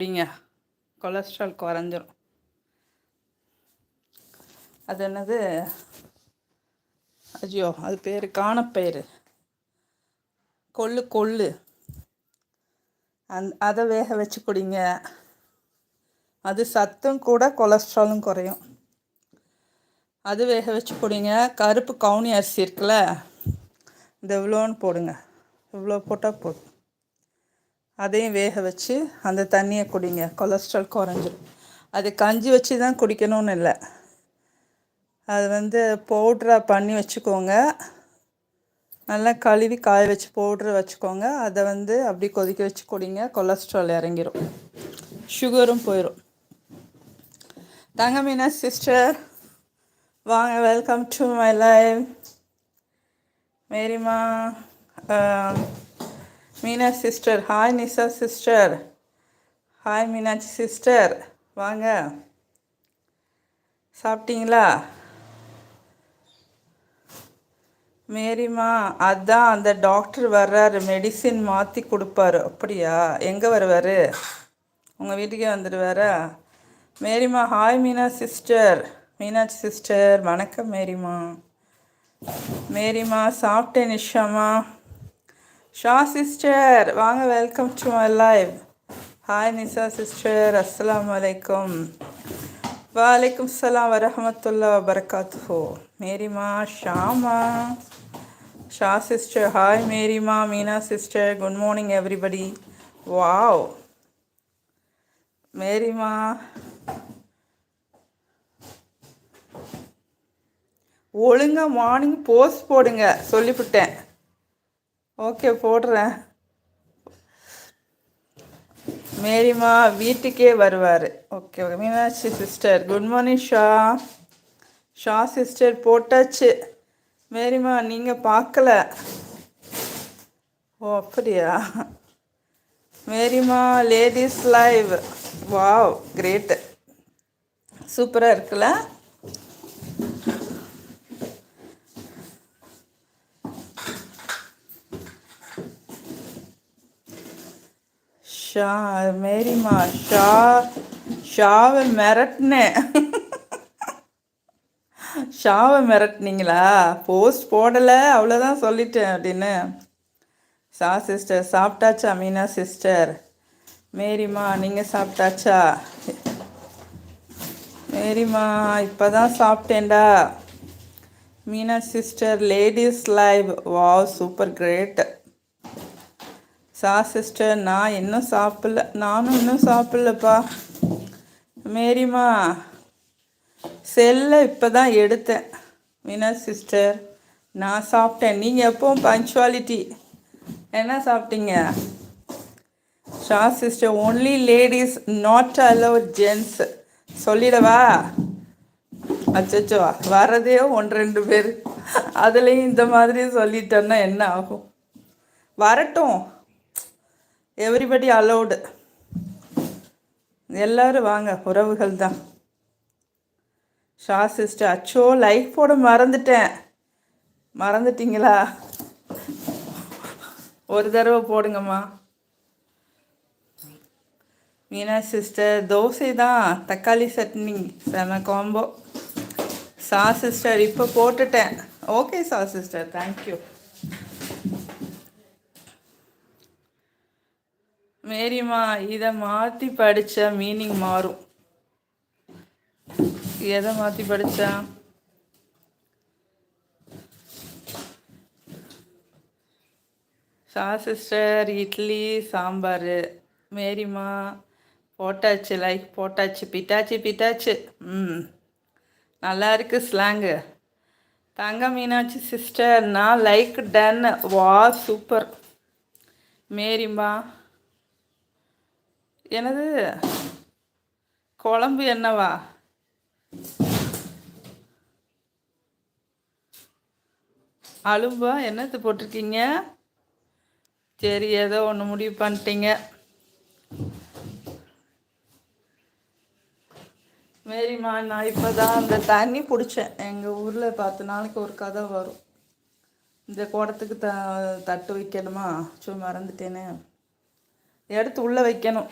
குடிங்க, கொலஸ்ட்ரால் குறைஞ்சிரும். அது என்னது, ஐயோ அது பேர் காணப்பயிறு, கொள்ளு அதை வேக வச்சு குடிங்க. அது சத்தும் கூட, கொலஸ்ட்ராலும் குறையும். அது வேக வச்சு குடிங்க. கருப்பு கவுனி அரிசி இருக்குல்ல, இந்த இவ்வளோன்னு போடுங்க, இவ்வளோ போட்டால் போதும். அதையும் வேக வச்சு அந்த தண்ணியை குடிங்க, கொலஸ்ட்ரால் குறைஞ்சிரும். அது கஞ்சி வச்சு தான் குடிக்கணும்னு இல்லை, அது பவுட்ராக பண்ணி வச்சுக்கோங்க. நல்லா கழுவி காய வச்சு பவுட்ரு வச்சுக்கோங்க. அதை அப்படி கொதிக்க வச்சு குடிங்க, கொலஸ்ட்ரால் இறங்கிரும், சுகரும் போயிடும். தங்கமீனா சிஸ்டர் வாங்க, வெல்கம் டு மை லைவ். மேரிமா, Meena sister, hi. Nisha sister, hi. Meenakshi sister வாங்க. சாப்பிட்டீங்களா? மேரிமா, அதான் அந்த டாக்டர் வர்றாரு, மெடிசின் மாற்றி கொடுப்பாரு. அப்படியா? எங்கே வருவார்? உங்கள் வீட்டுக்கே வந்துடுவாரா? மேரிமா hi. Meena sister, Meenakshi sister வணக்கம். மேரிமா சாப்பிட்டேன். நிஷாமா, ஷா சிஸ்டர் வாங்க, welcome to my live. Hi Nisha sister, அஸ்ஸலாமு அலைக்கும். வலைக்கும் சலாம் வரஹமத்துல்லாஹி வபரகாத்துஹு. மேரிமா, ஷாமா, ஷா சிஸ்டர் ஹாய். மேரிமா, Meena sister good morning everybody. Wow மேரிமா, ஒழுங்கா மார்னிங் போஸ்ட் போடுங்க, சொல்லிவிட்டேன். ஓகே போடுறேன். மேரிமா வீட்டுக்கே வருவார். Okay okay. Meenakshi sister good morning. Shah sister போட்டாச்சு. மேரிமா நீங்கள் பார்க்கல? ஓ அப்படியா? மேரிமா லேடிஸ் லைவ், வாவ் கிரேட், சூப்பராக இருக்குல்ல? மேரிமா ஷாவை மிரட்டினேன். ஷாவை மிரட்டினீங்களா? போஸ்ட் போடலை, அவ்வளோதான் சொல்லிட்டேன் அப்படின்னு. ஷா சிஸ்டர் சாப்பிட்டாச்சா? மீனா சிஸ்டர், மேரிமா நீங்கள் சாப்பிட்டாச்சா? மேரிமா இப்போ தான் சாப்பிட்டேன்டா. Meena sister ladies live, wow super great. Sha sister நான் இன்னும் சாப்பிடல, நானும் இன்னும் சாப்பிடலப்பா. மேரிமா செல்லை இப்போ தான் எடுத்தேன். மீனா சிஸ்டர் நான் சாப்பிட்டேன். நீங்கள் எப்பவும் பங்க்சுவாலிட்டி. என்ன சாப்பிட்டீங்க? Sha sister only ladies, not allow gents. சொல்லிடவா? அச்சோ வரதே 1-2 பேர், அதுலேயும் இந்த மாதிரி சொல்லிட்டேன்னா என்ன ஆகும்? வரட்டும், எவ்ரிபடி அலோடு. எல்லோரும் வாங்க, உறவுகள் தான். ஷா சிஸ்டர் அச்சோ லைக் போட மறந்துட்டேன். மறந்துட்டீங்களா? ஒரு தடவை போடுங்கம்மா. மீனா சிஸ்டர் தோசை தான், தக்காளி சட்னி செம காம்போ. ஷா சிஸ்டர் இப்போ போட்டுட்டேன். Okay Sha sister, thank you. மேரிமா இதை மாற்றி படித்தா மீனிங் மாறும். எதை மாற்றி படித்தா? ஷா சிஸ்டர் இட்லி சாம்பார். மேரிமா போட்டாச்சு, லைக் போட்டாச்சு, பிட்டாச்சு. நல்லா இருக்கு ஸ்லாங்கு. தங்க மீனாட்சி சிஸ்டர் நான் லைக் டன், வா சூப்பர். மேரிமா எனது குழம்பு என்னவா? அலும்பா என்னது போட்டிருக்கீங்க? சரி ஏதோ ஒன்று முடிவு பண்ணிட்டீங்க. மேரிமா நான் இப்போ தான் அந்த தண்ணி பிடிச்சேன். எங்கள் ஊரில் 10 நாளைக்கு ஒரு கதை வரும். இந்த குடத்துக்கு தட்டு வைக்கணுமா? சும்மா மறந்துட்டேனே, எடுத்து உள்ளே வைக்கணும்.